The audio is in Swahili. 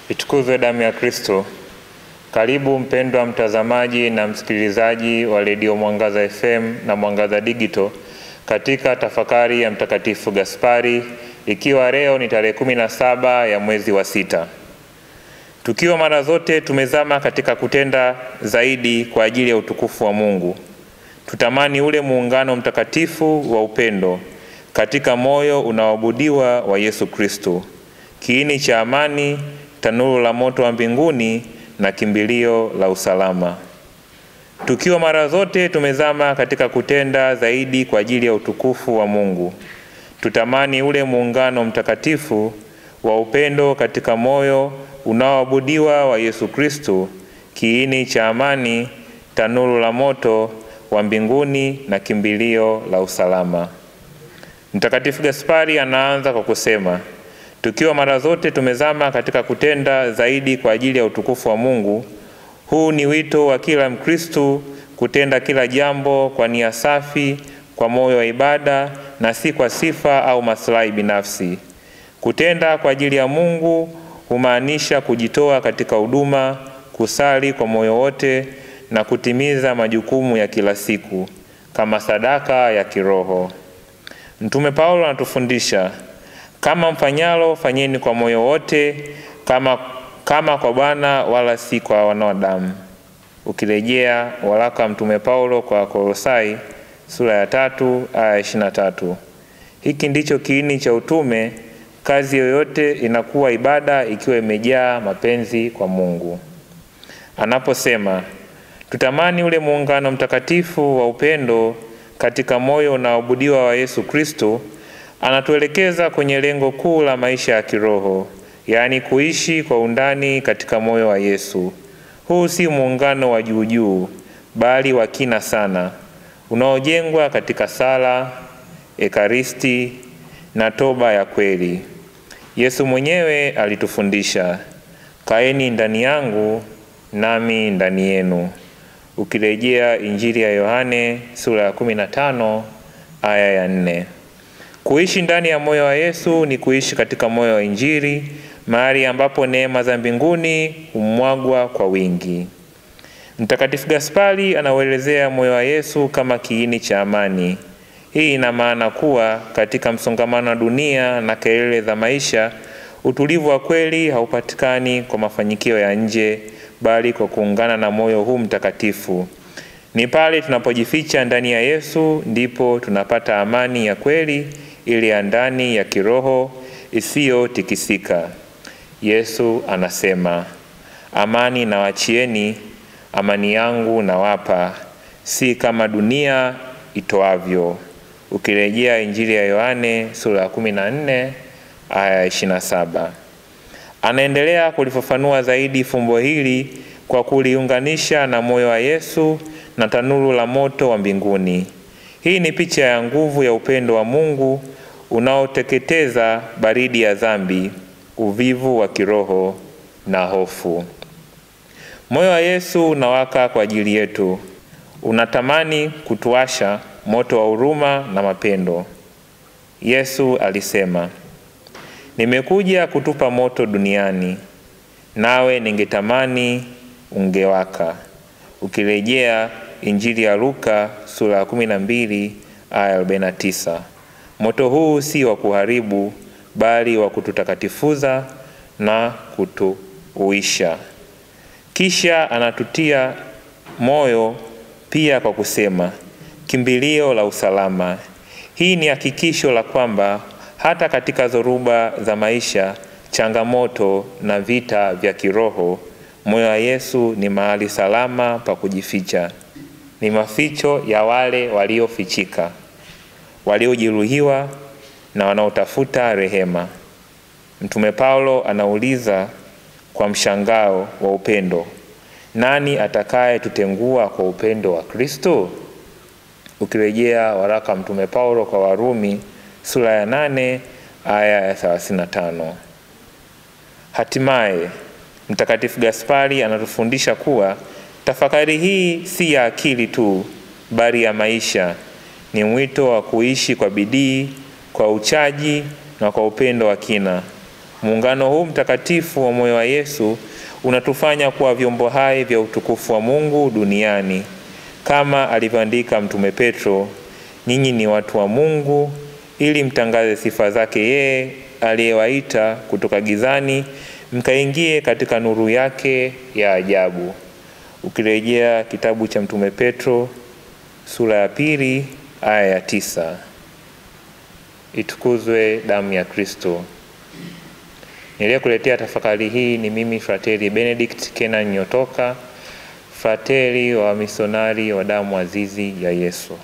Itukuzwe damu ya Kristo. Karibu mpendwa mtazamaji na msikilizaji wa Radio Mwangaza FM na Mwangaza Digital katika tafakari ya Mtakatifu Gaspari, ikiwa leo ni tarehe 17 ya mwezi wa 6. Tukiwa mara zote tumezama katika kutenda zaidi kwa ajili ya utukufu wa Mungu. Tutamani ule muungano mtakatifu wa upendo katika moyo unaoabudiwa wa Yesu Kristo, kiini cha amani, tanuru la moto wa mbinguni na kimbilio la usalama. Tukiwa mara zote tumezama katika kutenda zaidi kwa ajili ya utukufu wa Mungu. Tutamani ule muungano mtakatifu wa upendo katika moyo unaoabudiwa wa Yesu Kristo, kiini cha amani, tanuru la moto wa mbinguni na kimbilio la usalama. Mtakatifu Gaspari anaanza kwa kusema, tukiwa mara zote tumezama katika kutenda zaidi kwa ajili ya utukufu wa Mungu. Huu ni wito wa kila Mkristo kutenda kila jambo kwa nia safi, kwa moyo wa ibada na si kwa sifa au maslahi binafsi. Kutenda kwa ajili ya Mungu humaanisha kujitoa katika huduma, kusali kwa moyo wote na kutimiza majukumu ya kila siku kama sadaka ya kiroho. Mtume Paulo anatufundisha, kama mfanyalo fanyeni kwa moyo wote, kama kwa Bwana wala si kwa wanadamu. Ukirejea waraka Mtume Paulo kwa Kolosai sura ya 3 aya 23. Hiki ndicho kiini cha utume. Kazi yoyote inakuwa ibada ikiwa imejaa mapenzi kwa Mungu. Anaposema tutamani ule muungano mtakatifu wa upendo katika moyo unaoabudiwa wa Yesu Kristo, anatuelekeza kwenye lengo kuu la maisha ya kiroho, yaani kuishi kwa undani katika moyo wa Yesu. Huu si muungano wa juu juu, bali wa kina sana, unaojengwa katika sala, ekaristi na toba ya kweli. Yesu mwenyewe alitufundisha, kaeni ndani yangu nami ndani yenu. Ukirejea Injili ya Yohane sura ya 15 aya ya 4. Kuishi ndani ya moyo wa Yesu ni kuishi katika moyo wa Injili, mahali ambapo neema za mbinguni humwagwa kwa wingi. Mtakatifu Gaspari anauelezea moyo wa Yesu kama kiini cha amani. Hii ina maana kuwa katika msongamano wa dunia na kelele za maisha, utulivu wa kweli haupatikani kwa mafanikio ya nje, bali kwa kuungana na moyo huu mtakatifu. Ni pale tunapojificha ndani ya Yesu ndipo tunapata amani ya kweli, ile ya ndani ya kiroho isiyotikisika. Yesu anasema, amani nawachieni, amani yangu nawapa, si kama dunia itoavyo. Ukirejea Injili ya Yohane sura ya 14 aya 27. Anaendelea kulifafanua zaidi fumbo hili kwa kuliunganisha na moyo wa Yesu na tanuru la moto wa mbinguni. Hii ni picha ya nguvu ya upendo wa Mungu unaoteketeza baridi ya dhambi, uvivu wa kiroho na hofu. Moyo wa Yesu unawaka kwa ajili yetu. Unatamani kutuasha moto wa huruma na mapendo. Yesu alisema, nimekuja kutupa moto duniani, nawe ningetamani ungewaka. Ukirejea Injili ya Luka sura ya 12 aya 49. Moto huu si wa kuharibu, bali wa kututakatifuza na kutuuisha. Kisha anatutia moyo pia kwa kusema, kimbilio la usalama. Hii ni hakikisho la kwamba hata katika dhoruba za maisha, changamoto na vita vya kiroho, moyo wa Yesu ni mahali salama pa kujificha. Ni maficho ya wale waliofichika, waliojeruhiwa na wanaotafuta rehema. Mtume Paulo anauliza kwa mshangao wa upendo, nani atakaye tutengua kwa upendo wa Kristo? Ukirejea waraka Mtume Paulo kwa Warumi sura ya 8 aya ya 35. Hatimaye Mtakatifu Gaspari anatufundisha kuwa tafakari hii si ya akili tu, bali ya maisha. Ni mwito wa kuishi kwa bidii, kwa uchaji na kwa upendo wa kina. Muungano huu mtakatifu wa moyo wa Yesu unatufanya kuwa vyombo hai vya utukufu wa Mungu duniani. Kama alivyoandika Mtume Petro, nyinyi ni watu wa Mungu ili mtangaze sifa zake yeye aliyewaita kutoka gizani mkaingie katika nuru yake ya ajabu. Ukirejea kitabu cha Mtume Petro sura ya 2 aya ya 9. Itukuzwe damu ya Kristo. Niliyekuletea tafakari hii ni mimi Frateri Benedict Kenan Nyotoka, frateri wa misionari wa damu azizi ya Yesu.